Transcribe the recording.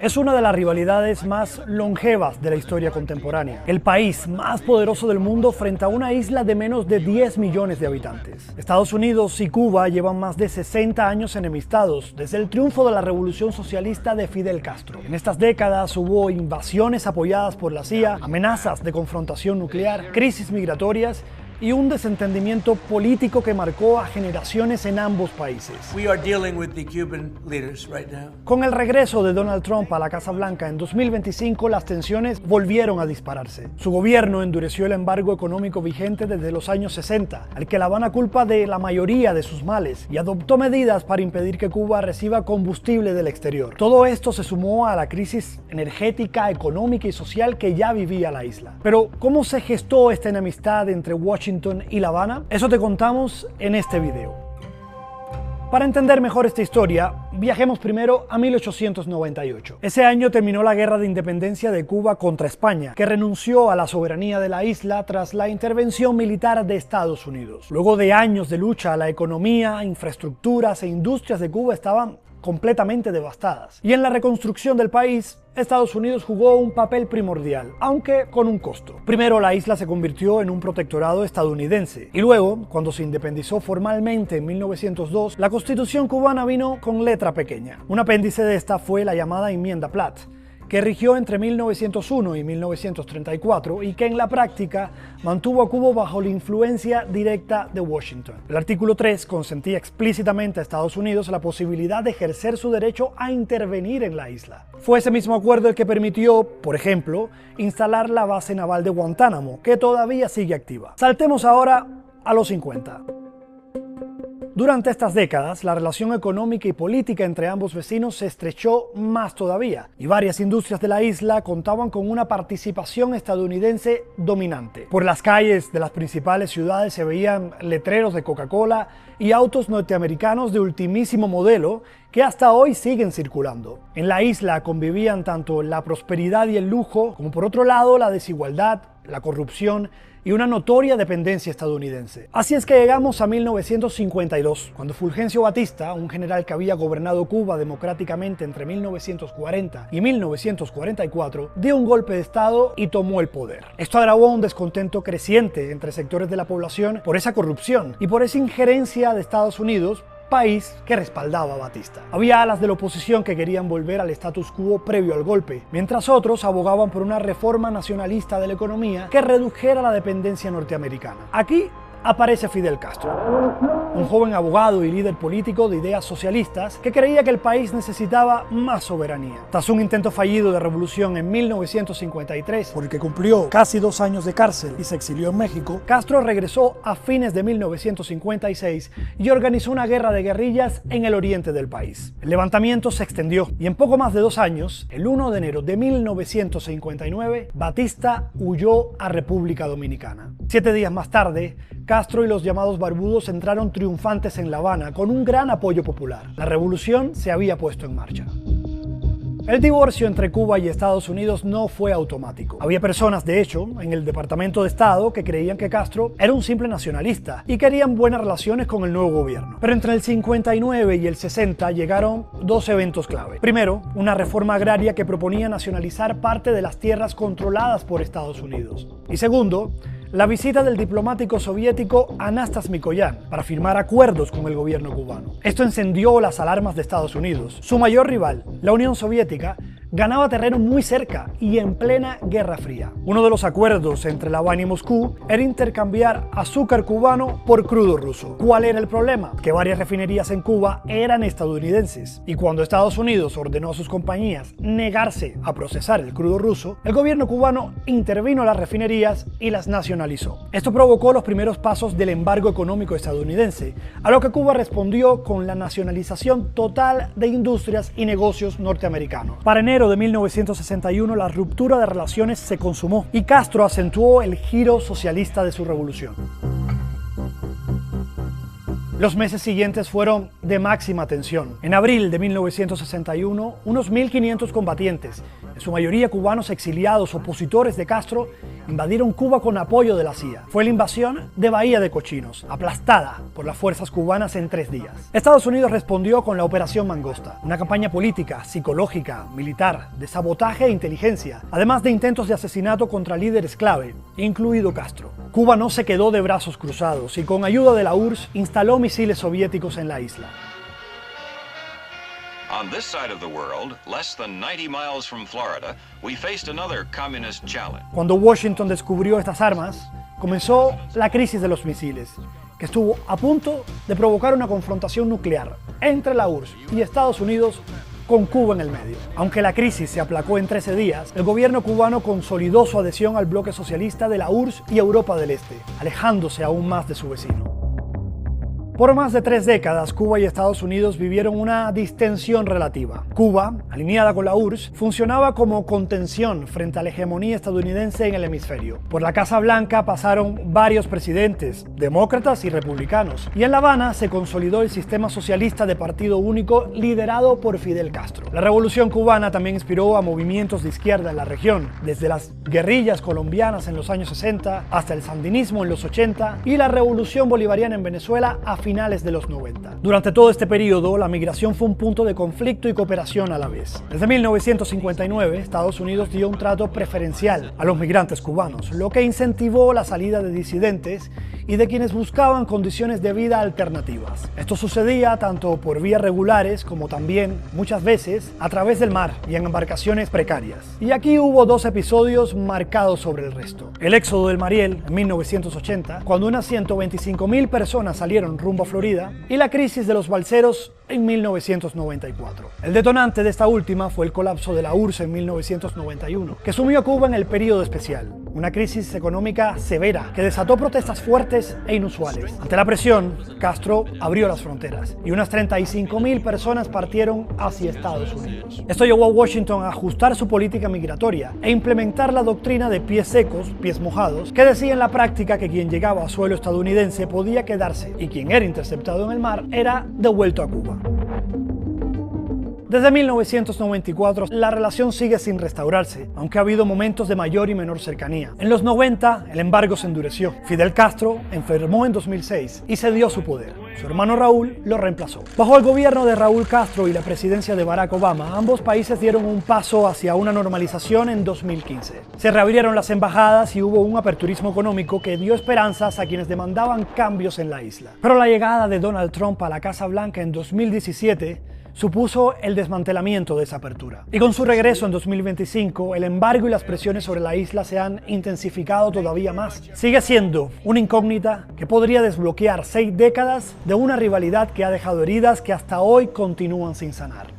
Es una de las rivalidades más longevas de la historia contemporánea. El país más poderoso del mundo frente a una isla de menos de 10 millones de habitantes. Estados Unidos y Cuba llevan más de 60 años enemistados desde el triunfo de la revolución socialista de Fidel Castro. En estas décadas hubo invasiones apoyadas por la CIA, amenazas de confrontación nuclear, crisis migratorias y un desentendimiento político que marcó a generaciones en ambos países. Con el regreso de Donald Trump a la Casa Blanca en 2025, las tensiones volvieron a dispararse. Su gobierno endureció el embargo económico vigente desde los años 60, al que la Habana culpa de la mayoría de sus males, y adoptó medidas para impedir que Cuba reciba combustible del exterior. Todo esto se sumó a la crisis energética, económica y social que ya vivía la isla. Pero, ¿cómo se gestó esta enemistad entre Washington y La Habana? Eso te contamos en este video. Para entender mejor esta historia, viajemos primero a 1898. Ese año terminó la Guerra de Independencia de Cuba contra España, que renunció a la soberanía de la isla tras la intervención militar de Estados Unidos. Luego de años de lucha, la economía, infraestructuras e industrias de Cuba estaban completamente devastadas. Y en la reconstrucción del país, Estados Unidos jugó un papel primordial, aunque con un costo. Primero, la isla se convirtió en un protectorado estadounidense, y luego, cuando se independizó formalmente en 1902, la Constitución cubana vino con letra pequeña. Un apéndice de esta fue la llamada Enmienda Platt, que rigió entre 1901 y 1934 y que en la práctica mantuvo a Cuba bajo la influencia directa de Washington. El artículo 3 consentía explícitamente a Estados Unidos la posibilidad de ejercer su derecho a intervenir en la isla. Fue ese mismo acuerdo el que permitió, por ejemplo, instalar la base naval de Guantánamo, que todavía sigue activa. Saltemos ahora a los 50. Durante estas décadas, la relación económica y política entre ambos vecinos se estrechó más todavía, y varias industrias de la isla contaban con una participación estadounidense dominante. Por las calles de las principales ciudades se veían letreros de Coca-Cola y autos norteamericanos de ultimísimo modelo que hasta hoy siguen circulando. En la isla convivían tanto la prosperidad y el lujo, como por otro lado la desigualdad, la corrupción y una notoria dependencia estadounidense. Así es que llegamos a 1952, cuando Fulgencio Batista, un general que había gobernado Cuba democráticamente entre 1940 y 1944, dio un golpe de estado y tomó el poder. Esto agravó un descontento creciente entre sectores de la población por esa corrupción y por esa injerencia de Estados Unidos, país que respaldaba a Batista. Había alas de la oposición que querían volver al status quo previo al golpe, mientras otros abogaban por una reforma nacionalista de la economía que redujera la dependencia norteamericana. Aquí aparece Fidel Castro, un joven abogado y líder político de ideas socialistas que creía que el país necesitaba más soberanía. Tras un intento fallido de revolución en 1953, por el que cumplió casi 2 años de cárcel y se exilió en México, Castro regresó a fines de 1956 y organizó una guerra de guerrillas en el oriente del país. El levantamiento se extendió y en poco más de 2 años, el 1 de enero de 1959, Batista huyó a República Dominicana. 7 días más tarde, Castro y los llamados barbudos entraron triunfantes en La Habana con un gran apoyo popular. La revolución se había puesto en marcha. El divorcio entre Cuba y Estados Unidos no fue automático. Había personas, de hecho, en el Departamento de Estado que creían que Castro era un simple nacionalista y querían buenas relaciones con el nuevo gobierno. Pero entre el 59 y el 60 llegaron 2 eventos clave. Primero, una reforma agraria que proponía nacionalizar parte de las tierras controladas por Estados Unidos. Y segundo, la visita del diplomático soviético Anastas Mikoyan para firmar acuerdos con el gobierno cubano. Esto encendió las alarmas de Estados Unidos. Su mayor rival, la Unión Soviética, ganaba terreno muy cerca y en plena Guerra Fría. Uno de los acuerdos entre La Habana y Moscú era intercambiar azúcar cubano por crudo ruso. ¿Cuál era el problema? Que varias refinerías en Cuba eran estadounidenses, y cuando Estados Unidos ordenó a sus compañías negarse a procesar el crudo ruso, el gobierno cubano intervino a las refinerías y las nacionalizó. Esto provocó los primeros pasos del embargo económico estadounidense, a lo que Cuba respondió con la nacionalización total de industrias y negocios norteamericanos. Para enero de 1961 la ruptura de relaciones se consumó y Castro acentuó el giro socialista de su revolución. Los meses siguientes fueron de máxima tensión. En abril de 1961, unos 1.500 combatientes, en su mayoría cubanos exiliados opositores de Castro, invadieron Cuba con apoyo de la CIA. Fue la invasión de Bahía de Cochinos, aplastada por las fuerzas cubanas en 3 días. Estados Unidos respondió con la Operación Mangosta, una campaña política, psicológica, militar, de sabotaje e inteligencia, además de intentos de asesinato contra líderes clave, incluido Castro. Cuba no se quedó de brazos cruzados y con ayuda de la URSS instaló misiles soviéticos en la isla. On this side of the world, less than 90 miles from Florida, we faced another communist challenge. Cuando Washington descubrió estas armas, comenzó la crisis de los misiles, que estuvo a punto de provocar una confrontación nuclear entre la URSS y Estados Unidos con Cuba en el medio. Aunque la crisis se aplacó en 13 días, el gobierno cubano consolidó su adhesión al bloque socialista de la URSS y Europa del Este, alejándose aún más de su vecino. Por más de 3 décadas, Cuba y Estados Unidos vivieron una distensión relativa. Cuba, alineada con la URSS, funcionaba como contención frente a la hegemonía estadounidense en el hemisferio. Por la Casa Blanca pasaron varios presidentes, demócratas y republicanos, y en La Habana se consolidó el sistema socialista de partido único liderado por Fidel Castro. La Revolución cubana también inspiró a movimientos de izquierda en la región, desde las guerrillas colombianas en los años 60 hasta el sandinismo en los 80 y la Revolución bolivariana en Venezuela a finales de los 90. Durante todo este periodo, la migración fue un punto de conflicto y cooperación a la vez. Desde 1959, Estados Unidos dio un trato preferencial a los migrantes cubanos, lo que incentivó la salida de disidentes y de quienes buscaban condiciones de vida alternativas. Esto sucedía tanto por vías regulares como también, muchas veces, a través del mar y en embarcaciones precarias. Y aquí hubo 2 episodios marcados sobre el resto. El éxodo del Mariel, en 1980, cuando unas 125.000 personas salieron rumbo a Florida, y la crisis de los balseros en 1994. El detonante de esta última fue el colapso de la URSS en 1991, que sumió a Cuba en el período especial, una crisis económica severa que desató protestas fuertes e inusuales. Ante la presión, Castro abrió las fronteras y unas 35.000 personas partieron hacia Estados Unidos. Esto llevó a Washington a ajustar su política migratoria e implementar la doctrina de pies secos, pies mojados, que decía en la práctica que quien llegaba a suelo estadounidense podía quedarse y quien era interceptado en el mar era devuelto a Cuba. Desde 1994, la relación sigue sin restaurarse, aunque ha habido momentos de mayor y menor cercanía. En los 90, el embargo se endureció. Fidel Castro enfermó en 2006 y cedió su poder. Su hermano Raúl lo reemplazó. Bajo el gobierno de Raúl Castro y la presidencia de Barack Obama, ambos países dieron un paso hacia una normalización en 2015. Se reabrieron las embajadas y hubo un aperturismo económico que dio esperanzas a quienes demandaban cambios en la isla. Pero la llegada de Donald Trump a la Casa Blanca en 2017 supuso el desmantelamiento de esa apertura. Y con su regreso en 2025, el embargo y las presiones sobre la isla se han intensificado todavía más. Sigue siendo una incógnita que podría desbloquear 6 décadas de una rivalidad que ha dejado heridas que hasta hoy continúan sin sanar.